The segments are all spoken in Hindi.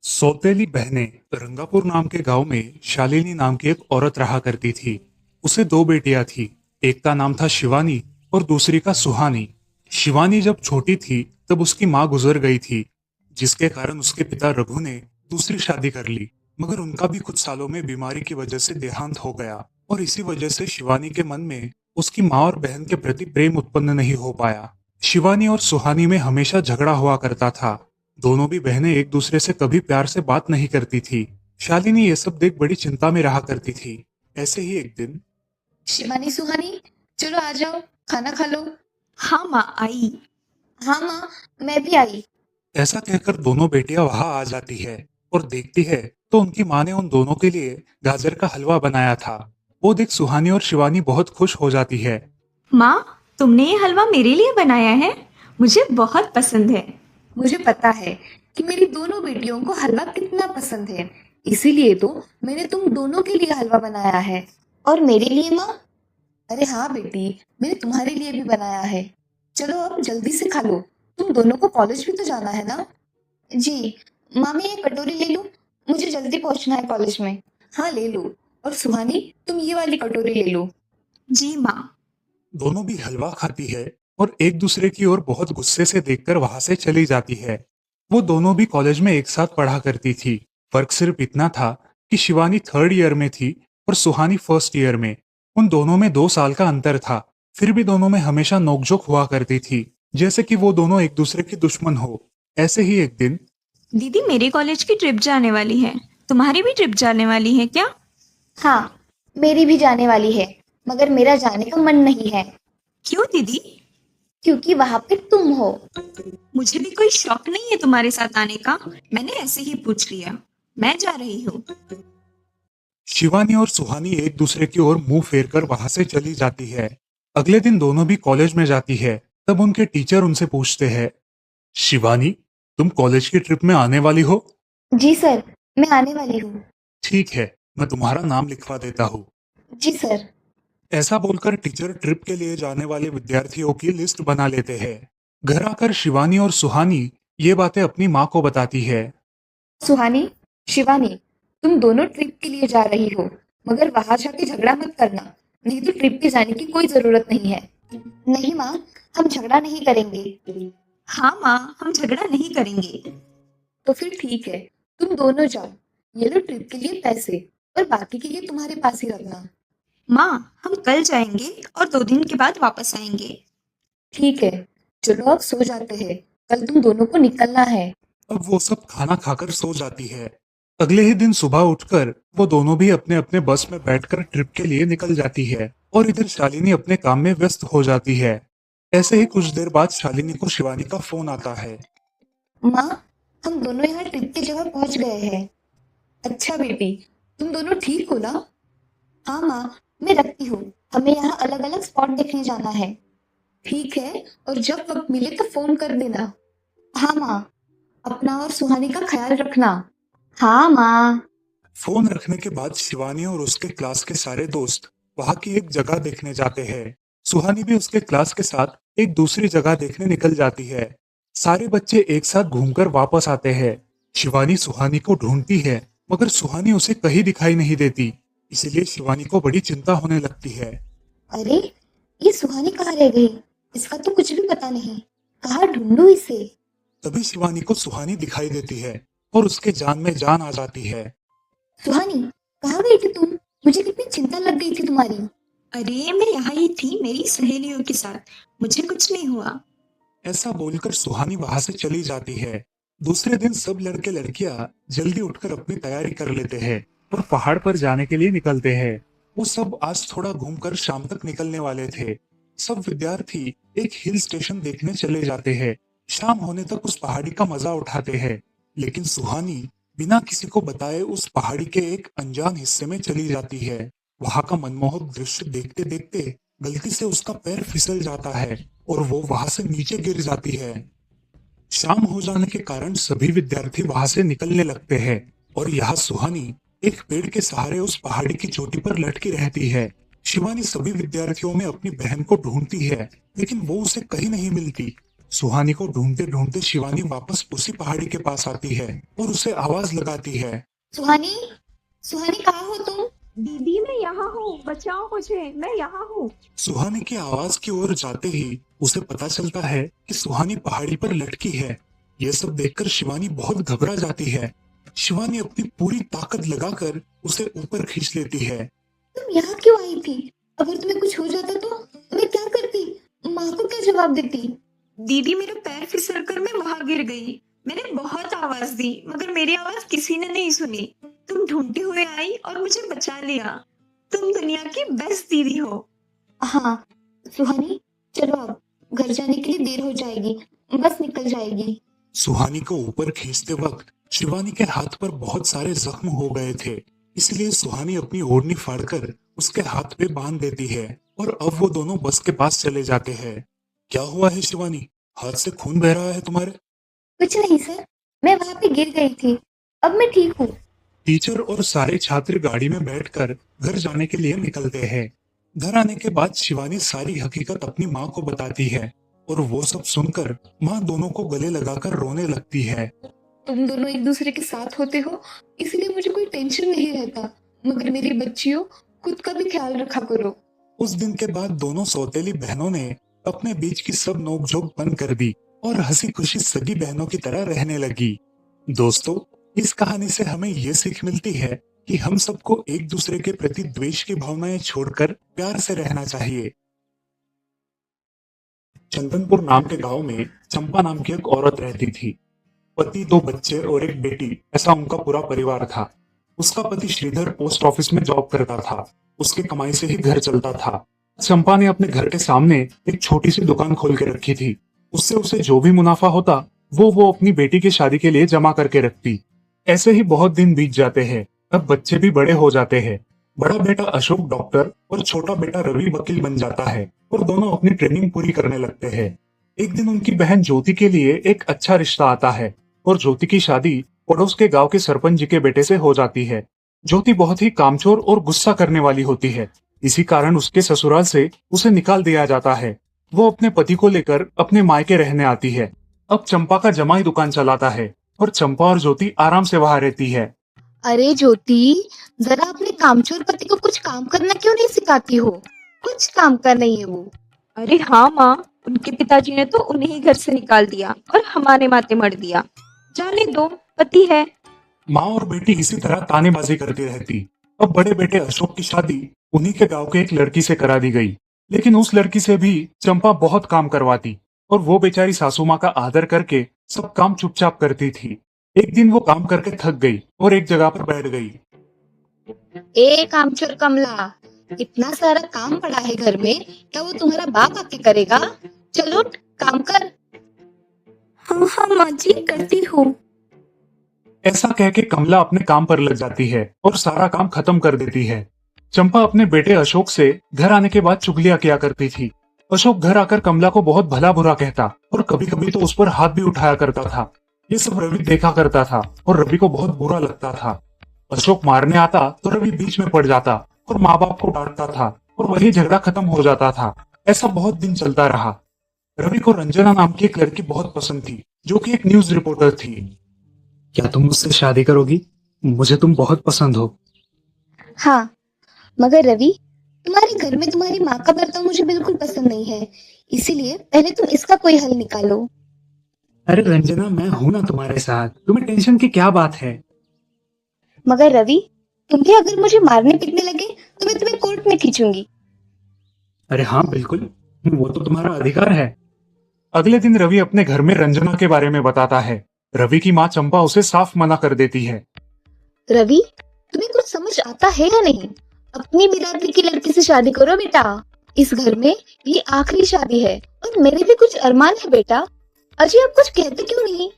सौतेली बहनें रंगापुर नाम के गांव में शालिनी नाम की एक औरत रहा करती थी। उसे दो बेटियां थी। एक का नाम था शिवानी और दूसरी का सुहानी। शिवानी जब छोटी थी तब उसकी माँ गुजर गई थी, जिसके कारण उसके पिता रघु ने दूसरी शादी कर ली। मगर उनका भी कुछ सालों में बीमारी की वजह से देहांत हो गया और इसी वजह से शिवानी के मन में उसकी माँ और बहन के प्रति प्रेम उत्पन्न नहीं हो पाया। शिवानी और सुहानी में हमेशा झगड़ा हुआ करता था। दोनों भी बहनें एक दूसरे से कभी प्यार से बात नहीं करती थी। शालिनी ये सब देख बड़ी चिंता में रहा करती थी। ऐसे ही एक दिन शिवानी सुहानी, चलो आ जाओ, खाना खा लो। हाँ माँ आई। हाँ माँ, मैं भी आई। ऐसा कहकर दोनों बेटियां वहां आ जाती है और देखती है तो उनकी माँ ने उन दोनों के लिए गाजर का हलवा बनाया था। वो देख सुहानी और शिवानी बहुत खुश हो जाती है। माँ, तुमने ये हलवा मेरे लिए बनाया है? मुझे बहुत पसंद है। मुझे पता है कि मेरी दोनों बेटियों को हलवा कितना पसंद है, इसीलिए तो मैंने तुम दोनों के लिए हलवा बनाया है। और मेरे लिए माँ? अरे हाँ बेटी, मैंने तुम्हारे लिए भी बनाया है। चलो अब जल्दी से खा लो, तुम दोनों को कॉलेज भी तो जाना है ना। जी माँ, मैं ये कटोरी ले लूँ, मुझे जल्दी पहुंचना है कॉलेज में। हाँ ले लो। और सुहानी, तुम ये वाली कटोरी ले लो। जी माँ। दोनों भी हलवा खाती है और एक दूसरे की ओर बहुत गुस्से से देखकर वहां से चली जाती है। वो दोनों भी कॉलेज में एक साथ पढ़ा करती थी। फर्क सिर्फ इतना था कि शिवानी थर्ड ईयर में थी और सुहानी फर्स्ट ईयर में। उन दोनों में 2 साल का अंतर था। फिर भी दोनों में हमेशा नोकझोंक हुआ करती थी, जैसे कि वो दोनों एक दूसरे के दुश्मन हो। ऐसे ही एक दिन दीदी, मेरी कॉलेज की ट्रिप जाने वाली है। तुम्हारी भी ट्रिप जाने वाली है क्या? हाँ, मेरी भी जाने वाली है, मगर मेरा जाने का मन नहीं है, क्यों दीदी? क्योंकि वहां पे तुम हो। मुझे भी कोई शौक नहीं है तुम्हारे साथ आने का। मैंने ऐसे ही पूछ लिया। मैं जा रही हूँ। शिवानी और सुहानी एक दूसरे की ओर मुंह फेरकर वहां से चली जाती है। अगले दिन दोनों भी कॉलेज में जाती है। तब उनके टीचर उनसे पूछते हैं, शिवानी, तुम कॉलेज की ट्रिप में आने वाली हो? जी सर, मैं आने वाली हूँ। ठीक है, मैं तुम्हारा नाम लिखवा देता हूँ। जी सर। ऐसा बोलकर टीचर ट्रिप के लिए जाने वाले विद्यार्थियों की लिस्ट बना लेते हैं। घर आकर शिवानी और सुहानी ये बातें अपनी माँ को बताती है। सुहानी, शिवानी, तुम दोनों ट्रिप के लिए जा रही हो, मगर वहां जाके झगड़ा मत करना, नहीं तो ट्रिप पे जाने की कोई जरूरत नहीं है। नहीं माँ, हम झगड़ा नहीं करेंगे। हाँ माँ, हम झगड़ा नहीं करेंगे। तो फिर ठीक है, तुम दोनों जाओ। ये लो ट्रिप के लिए पैसे, और बाकी के लिए तुम्हारे पास ही रखना। माँ, हम कल जाएंगे और 2 दिन के बाद वापस आएंगे। ठीक है, चलो अब सो जाते हैं, कल तुम दोनों को निकलना है। अब वो सब खाना खाकर सो जाती है। अगले ही दिन सुबह उठकर वो दोनों भी अपने अपने बस में बैठकर ट्रिप के लिए निकल जाती है और इधर शालिनी अपने काम में व्यस्त हो जाती है। ऐसे ही कुछ देर बाद शालिनी को शिवानी का फोन आता है। माँ, हम दोनों यहाँ ट्रिप की जगह पहुंच गए हैं। अच्छा बेटी, तुम दोनों ठीक हो ना? हाँ माँ, मैं रखती हूँ, हमें यहाँ अलग अलग स्पॉट देखने जाना है। ठीक है, और जब वक्त मिले तो फोन कर देना। हाँ माँ, अपना और सुहानी का ख्याल रखना। हाँ माँ। फोन रखने के बाद शिवानी और उसके क्लास के सारे दोस्त वहां की एक जगह देखने जाते हैं। सुहानी भी उसके क्लास के साथ एक दूसरी जगह देखने निकल जाती है। सारे बच्चे एक साथ घूमकर वापस आते हैं। शिवानी सुहानी को ढूंढती है, मगर सुहानी उसे कहीं दिखाई नहीं देती। इसलिए शिवानी को बड़ी चिंता होने लगती है। अरे, ये सुहानी कहाँ रह गई? इसका तो कुछ भी पता नहीं, कहाँ ढूंढूं इसे? तभी शिवानी को सुहानी दिखाई देती है और उसके जान में जान आ जाती है। सुहानी, कहाँ गई थी तुम? मुझे कितनी चिंता लग गई थी तुम्हारी। अरे, मैं यहाँ ही थी मेरी सहेलियों के साथ। मुझे कुछ नहीं हुआ। ऐसा बोलकर सुहानी वहां से चली जाती है। दूसरे दिन सब लड़के लड़कियां जल्दी उठकर अपनी तैयारी कर लेते हैं और पहाड़ पर जाने के लिए निकलते हैं। वो सब आज थोड़ा घूमकर शाम तक निकलने वाले थे। सब विद्यार्थी एक हिल स्टेशन देखने चले जाते हैं। शाम होने तक उस पहाड़ी का मजा उठाते हैं, लेकिन सुहानी बिना किसी को बताए उस पहाड़ी के एक अनजान हिस्से में चली जाती है। वहां का मनमोहक दृश्य देखते देखते गलती से उसका पैर फिसल जाता है और वो वहां से नीचे गिर जाती है। शाम हो जाने के कारण सभी विद्यार्थी वहां से निकलने लगते हैं और यहाँ सुहानी एक पेड़ के सहारे उस पहाड़ी की चोटी पर लटकी रहती है। शिवानी सभी विद्यार्थियों में अपनी बहन को ढूंढती है, लेकिन वो उसे कहीं नहीं मिलती। सुहानी को ढूंढते ढूंढते शिवानी वापस उसी पहाड़ी के पास आती है और उसे आवाज लगाती है। सुहानी, सुहानी कहाँ हो तुम? दीदी मैं यहाँ हूँ, बचाओ मुझे, मैं यहाँ हूँ। सुहानी की आवाज की ओर जाते ही उसे पता चलता है कि सुहानी पहाड़ी पर लटकी है। यह सब देखकर शिवानी बहुत घबरा जाती है। शिवानी अपनी पूरी ताकत लगाकर उसे ऊपर खींच लेती है। तुम यहाँ क्यों आई थी? अगर तुम्हें कुछ हो जाता तो मैं क्या करती? माँ को क्या जवाब देती? दीदी मेरा पैर फिसल कर मैं वहां गिर गई। मैंने बहुत आवाज दी मगर मेरी आवाज किसी ने नहीं सुनी। तुम ढूंढते हुए आई और मुझे बचा लिया। तुम दुनिया की बेस्ट दीदी हो। हाँ सुहानी, चलो अब घर जाने के लिए देर हो जाएगी, बस निकल जाएगी। सुहानी को ऊपर खींचते वक्त शिवानी के हाथ पर बहुत सारे जख्म हो गए थे, इसलिए सुहानी अपनी ओढ़नी फाड़कर उसके हाथ पे बांध देती है और अब वो दोनों बस के पास चले जाते हैं। क्या हुआ है शिवानी? हाथ से खून बह रहा है तुम्हारे? कुछ नहीं सर, मैं वहां पे गिर गई थी, अब मैं ठीक हूँ। टीचर और सारे छात्र गाड़ी में बैठकर घर जाने के लिए निकलते हैं। घर आने के बाद शिवानी सारी हकीकत अपनी माँ को बताती है और वो सब सुनकर माँ दोनों को गले लगाकर रोने लगती है। तुम दोनों एक दूसरे के साथ होते हो इसलिए मुझे कोई टेंशन नहीं रहता, मगर मेरी बच्चियों, खुद का भी ख्याल रखा करो। उस दिन के बाद दोनों सौतेली बहनों ने अपने बीच की सब नोकझोंक बंद कर दी और हंसी खुशी सगी बहनों की तरह रहने लगी। दोस्तों, इस कहानी से हमें ये सीख मिलती है कि हम सबको एक दूसरे के प्रति द्वेष की भावनाएं छोड़कर प्यार से रहना चाहिए। चंदनपुर नाम के गांव में चंपा नाम की एक औरत रहती थी। पति, 2 बच्चे और एक बेटी, ऐसा उनका पूरा परिवार था। उसका पति श्रीधर पोस्ट ऑफिस में जॉब करता था। उसकी कमाई से ही घर चलता था। चंपा ने अपने घर के सामने एक छोटी सी दुकान खोल के रखी थी। उससे उसे जो भी मुनाफा होता वो अपनी बेटी की शादी के लिए जमा करके रखती। ऐसे ही बहुत दिन बीत जाते हैं। अब बच्चे भी बड़े हो जाते हैं। बड़ा बेटा अशोक डॉक्टर और छोटा बेटा रवि वकील बन जाता है और दोनों अपनी ट्रेनिंग पूरी करने लगते हैं। एक दिन उनकी बहन ज्योति के लिए एक अच्छा रिश्ता आता है और ज्योति की शादी पड़ोस के गांव के सरपंच जी के बेटे से हो जाती है। ज्योति बहुत ही कामचोर और गुस्सा करने वाली होती है। इसी कारण उसके ससुराल से उसे निकाल दिया जाता है। वो अपने पति को लेकर अपने मायके रहने आती है। अब चंपा का जमाई दुकान चलाता है और चंपा और ज्योति आराम से वहां रहती है। अरे ज्योति, जरा अपने कामचोर पति को कुछ काम करना क्यों नहीं सिखाती हो? कुछ काम का नहीं है वो। अरे हाँ माँ, उनके पिताजी ने तो उन्हें ही घर से निकाल दिया और हमारे माथे मर दिया। जाने दो, पति है। माँ और बेटी इसी तरह तानेबाजी करती रहती। अब बड़े बेटे अशोक की शादी उन्हीं के गांव के एक लड़की से करा दी गई, लेकिन उस लड़की से भी चंपा बहुत काम करवाती और वो बेचारी सासू माँ का आदर करके सब काम चुपचाप करती थी। एक दिन वो काम करके थक गई और एक जगह पर बैठ गई। ए कामचोर कमला, इतना सारा काम पड़ा है घर में, क्या वो तुम्हारा बाप आके करेगा? चलो काम कर। हाँ हाँ माँ जी, करती हूँ। ऐसा कह के कमला अपने काम पर लग जाती है और सारा काम खत्म कर देती है। चंपा अपने बेटे अशोक से घर आने के बाद चुगलियां किया करती थी। अशोक घर आकर कमला को बहुत भला बुरा कहता और कभी कभी तो उस पर हाथ भी उठाया करता था। ये सब रवि देखा करता था और रवि को बहुत बुरा लगता था। अशोक मारने आता तो रवि बीच में पड़ जाता और माँ बाप को डांटता था और वही झगड़ा खत्म हो जाता था। ऐसा बहुत दिन चलता रहा। रवि को रंजना नाम की एक लड़की बहुत पसंद थी, जो कि एक न्यूज रिपोर्टर थी। क्या तुम मुझसे शादी करोगी? मुझे तुम बहुत पसंद हो। हाँ, मगर रवि, तुम्हारे घर में तुम्हारी माँ का बर्ताव मुझे बिल्कुल पसंद नहीं है, इसीलिए पहले तुम इसका कोई हल निकालो। अरे रंजना, मैं हूं ना तुम्हारे साथ, तुम्हें टेंशन की क्या बात है? मगर रवि, तुम भी अगर मुझे मारने पीटने लगे तो मैं तुम्हें कोर्ट में खींचूंगी। अरे हाँ बिल्कुल, वो तो तुम्हारा अधिकार है। अगले दिन रवि अपने घर में रंजना के बारे में बताता है। रवि की माँ चंपा उसे साफ मना कर देती है। रवि, तुम्हें कुछ समझ आता है या नहीं? अपनी बिरादरी की लड़की से शादी करो बेटा। इस घर में ये आखिरी शादी है और मेरे भी कुछ अरमान है बेटा। अजय, आप कुछ कहते क्यों नहीं?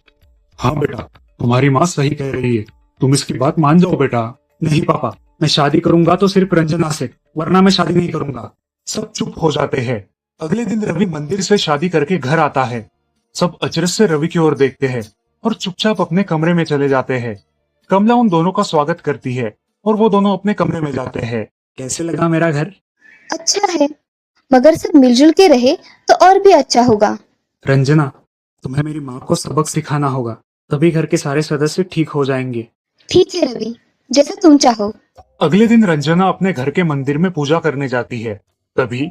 हाँ बेटा, तुम्हारी माँ सही कह रही है, तुम इसकी बात मान जाओ बेटा। नहीं पापा, मैं शादी करूंगा तो सिर्फ रंजना से, वरना मैं शादी नहीं करूंगा। सब चुप हो जाते हैं। अगले दिन रवि मंदिर से शादी करके घर आता है। सब अचरज से रवि की ओर देखते हैं और चुपचाप अपने कमरे में चले जाते हैं। कमला उन दोनों का स्वागत करती है और वो दोनों अपने कमरे में जाते हैं। कैसे लगा मेरा घर? अच्छा है, मगर सब मिलजुल के रहे तो और भी अच्छा होगा। रंजना, तुम्हें मेरी माँ को सबक सिखाना होगा, तभी घर के सारे सदस्य ठीक हो जाएंगे। ठीक है रवि, जैसा तुम चाहो। अगले दिन रंजना अपने घर के मंदिर में पूजा करने जाती है। तभी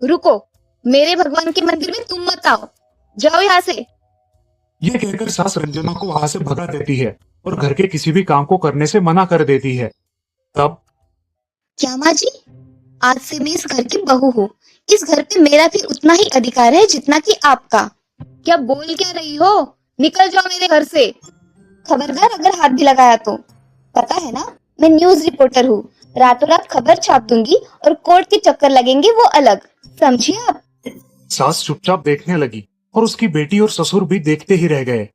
रुको, मेरे भगवान के मंदिर में तुम मत आओ, जाओ यहाँ से। यह कहकर सास रंजना को वहां से भगा देती है और घर के किसी भी काम को करने से मना कर देती है। तब क्या माँ जी, आज से मैं इस घर की बहू हूँ। इस घर पे मेरा भी उतना ही अधिकार है जितना कि आपका। क्या बोल क्या रही हो? निकल जाओ मेरे घर से। खबरदार अगर हाथ भी लगाया तो। पता है ना, मैं न्यूज रिपोर्टर हूँ। रातों रात खबर छाप दूंगी और कोर्ट के चक्कर लगेंगे वो अलग, समझिए आप। सास चुपचाप देखने लगी और उसकी बेटी और ससुर भी देखते ही रह गए।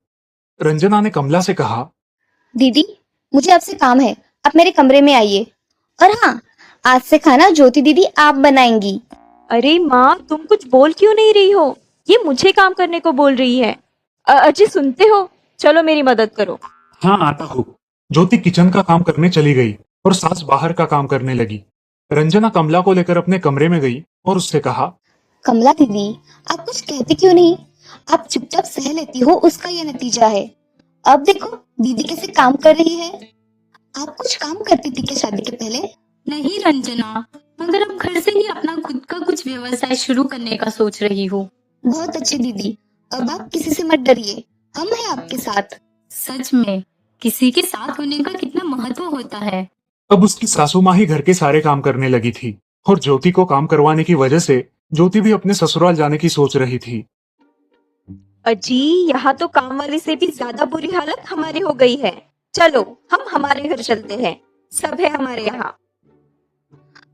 रंजना ने कमला से कहा, दीदी, मुझे आपसे काम है, आप मेरे कमरे में आइए। और हाँ, आज से खाना ज्योति दीदी आप बनाएंगी। अरे माँ, तुम कुछ बोल क्यों नहीं रही हो? ये मुझे काम करने को बोल रही है। अजय, सुनते हो? चलो मेरी मदद करो। हाँ आता हूँ। ज्योति किचन का काम करने चली गई और सास बाहर का काम करने लगी। रंजना कमला को लेकर अपने कमरे में गई और उससे कहा, कमला दीदी, आप कुछ कहती क्यों नहीं? आप चुपचाप सह लेती हो, उसका ये नतीजा है। अब देखो दीदी कैसे काम कर रही है। आप कुछ काम करती थी क्या शादी के पहले? नहीं रंजना, मगर अब घर से ही अपना खुद का कुछ व्यवसाय शुरू करने का सोच रही हूँ। बहुत अच्छी दीदी, अब आप किसी से मत डरिए, हम हैं आपके साथ। सच में किसी के साथ होने का कितना महत्व होता है। अब उसकी सासू माँ ही घर के सारे काम करने लगी थी और ज्योति को काम करवाने की वजह से ज्योति भी अपने ससुराल जाने की सोच रही थी। अजी, यहाँ तो काम वाली से भी ज्यादा बुरी हालत हमारी हो गई है। चलो हम हमारे घर चलते हैं, सब है हमारे यहाँ।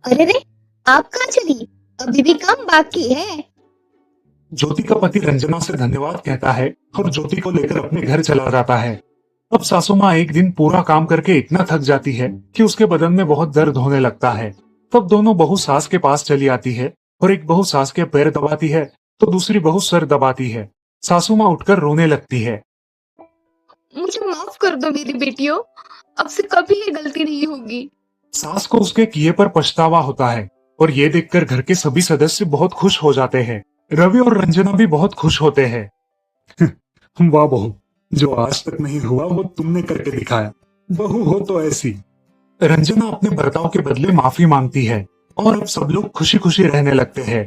अरे रे, आप कहाँ चली? अभी भी काम बाकी है। ज्योति का पति रंजना से धन्यवाद कहता है और ज्योति को लेकर अपने घर चला जाता है। अब सासू माँ एक दिन पूरा काम करके इतना थक जाती है कि उसके बदन में बहुत दर्द होने लगता है। तब दोनों बहू सास के पास चली आती है और एक बहू सास के पैर दबाती है तो दूसरी बहू सर दबाती है। सासू माँ उठकर रोने लगती है। मुझे माफ कर दो मेरी बेटियों, अब से कभी ये गलती नहीं होगी। सास को उसके किए पर पछतावा होता है और ये देखकर घर के सभी सदस्य बहुत खुश हो जाते हैं। रवि और रंजना भी बहुत खुश होते हैं। वाह बहू, जो आज तक नहीं हुआ वो तुमने करके दिखाया। बहू हो तो ऐसी। रंजना अपने बर्ताव के बदले माफी मांगती है और अब सब लोग खुशी खुशी रहने लगते हैं।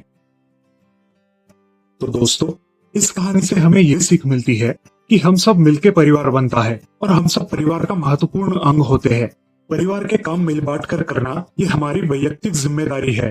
तो दोस्तों, इस कहानी से हमें ये सीख मिलती है कि हम सब मिलके परिवार बनता है और हम सब परिवार का महत्वपूर्ण अंग होते हैं। परिवार के काम मिल बांट कर करना ये हमारी वैयक्तिक जिम्मेदारी है।